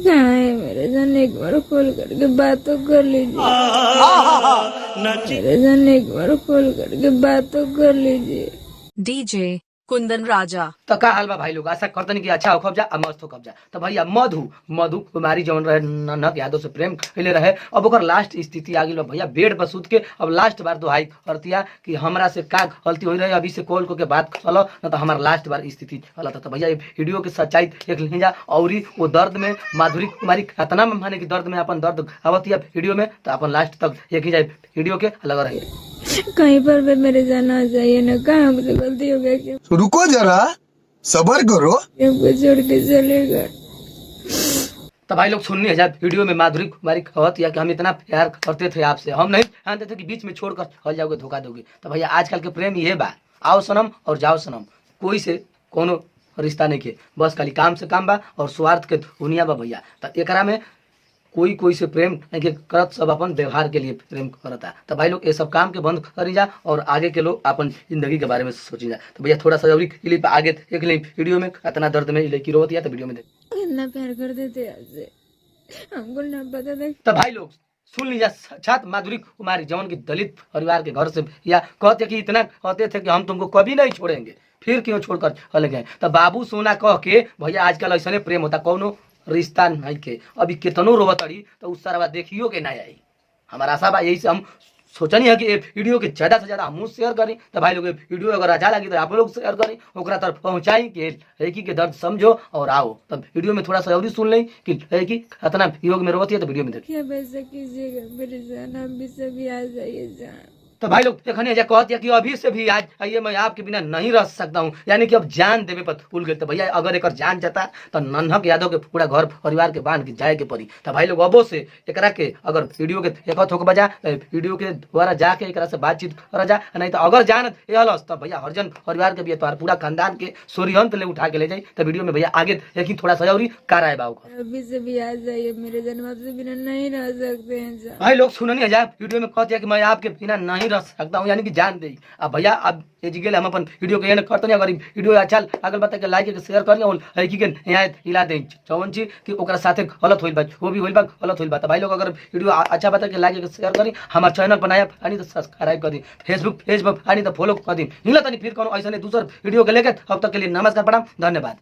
कहाँ है मेरे जान, एक बार कॉल करके बात तो कर लीजिए। मेरे जान एक बार कॉल करके बात तो कर लीजिए। डीजे कुंदन राजा। तो का हाल बा भाई लोग, आशा करते नहीं कि अच्छा हो कब्जा आ मस्त हो कब्जा। तो भैया मधु मधु कुमारी जौन रहे नन्हक यादव से प्रेम कैले रहे, अब ओकर लास्ट स्थिति आ गई बा भैया बेड पर सुत के। अब लास्ट बार दुहाई करतिया कि हमरा से का गलती हो रही, अभी से कॉल को के बात चलो न तो हमारा लास्ट बार स्थिति गलत है। तो भैया ये वीडियो की सच्चाई देख लीजिए और वो दर्द में माधुरी कुमारी खतना में माने कि दर्द में अपन दर्द आवतिया वीडियो में, तो अपन लास्ट तक देख ही जाए वीडियो के लगा रही। कहीं पर भी मेरे जान आ जाइए ना, कहाँ हमसे गलती हो गई कि रुको जरा सबर करो, हमको छोड़ के चलेगा। तो भाई लोग सुननी है वीडियो में माधुरी कुमारी कहत या कि हम इतना प्यार करते थे आपसे, हम नहीं जानते थे कि बीच में छोड़कर चल जाओगे, धोखा दोगे। तो भैया आजकल के प्रेम ये बा, आओ सनम और जाओ सनम, कोई से कोनो रिश्ता नहीं के, बस खाली काम से काम बा और स्वार्थ के दुनिया बा भैया। तो एकरा में कोई से प्रेम नहीं के करत, सब अपन व्यवहार के लिए प्रेम करता। तो भाई लोग ये सब काम के बंद करी जा और आगे के लोग अपन जिंदगी के बारे में सोची जा। तो भैया थोड़ा सा जरूरी क्लिप आगे देख लें वीडियो में, इतना दर्द में लड़की रोती है तो वीडियो में देख। कितना प्यार करते थे आपसे, हमको ना पता था। तो भाई लोग सुन लीजिए साक्षात माधुरी कुमारी जौन की दलित परिवार के घर से या कहते कि इतना कहते थे कि हम तुमको कभी नहीं छोड़ेंगे, फिर क्यों छोड़कर चले गए। तो बाबू सोना कह के भैया आजकल ऐसा प्रेम होता, कौनो रिश्ता नहीं के अभी कितनो रोवतड़ी तो उस सारा बात देखियो के ना आई। हमारा आशा बा यही से हम सोचनी है कि ये वीडियो के ज्यादा से ज्यादा हम शेयर करें। तो भाई लोग ये वीडियो अगर अच्छा लगी तो आप लोग शेयर करें, ओकरा तक पहुंचाई कि लड़की के दर्द समझो और आओ। तब वीडियो में थोड़ा सा और सुन लें कि लड़की कितना योग में रोती है, तो वीडियो में देखिए। क्या वैसा कीजिएगा मेरे जान, हम भी सभी आ जाइए जान। तो भाई लोग देखने जा कहती है कि अभी से भी आज आइए, मैं आपके बिना नहीं रह सकता हूँ, यानी कि अब जान देवे पर भूल गए। तो भैया अगर एक जान जाता तो नन्हक यादव के पूरा घर परिवार के बांध के जाए के पड़ी। तो भाई लोग अबो से एकरा के अगर वीडियो के देखत होके बजा वीडियो के द्वारा जाके एकरा से बातचीत कर जा, नहीं तो अगर जान हलस तो भैया हरजन परिवार के भी तुम्हारा पूरा खानदान के सोरियंत ले उठा के ले जाए। तो वीडियो में भैया आगे लेकिन थोड़ा सा और कार आए बाबू। अभी से भी आ जाइए मेरे जान, आपसे बिना नहीं रह सकते हैं जान। भाई लोग सुननी है वीडियो में कहती है कि मैं आपके बिना नहीं रह सकता हूँ, यानी कि जान दे। अब भैया अब ये जिगेले हम अपन वीडियो के एंड करते नहीं, अगर वीडियो अच्छा अगल बता के लाइक के शेयर करिए और लड़की के यहाँ हिला दें चौवन चीज कि ओकरा साथे गलत होइल बा, वो भी होइल बा गलत होइल बा। तो भाई लोग अगर वीडियो अच्छा बता के लाइक के शेयर करी, हमारे चैनल बनाया आनी तो सब्सक्राइब कर दी, फेसबुक पेज पर आनी तो फॉलो कर दी। मिला तनी फिर कोनो ऐसा दूसर वीडियो के लेके, अब तक के लिए नमस्कार प्रणाम धन्यवाद।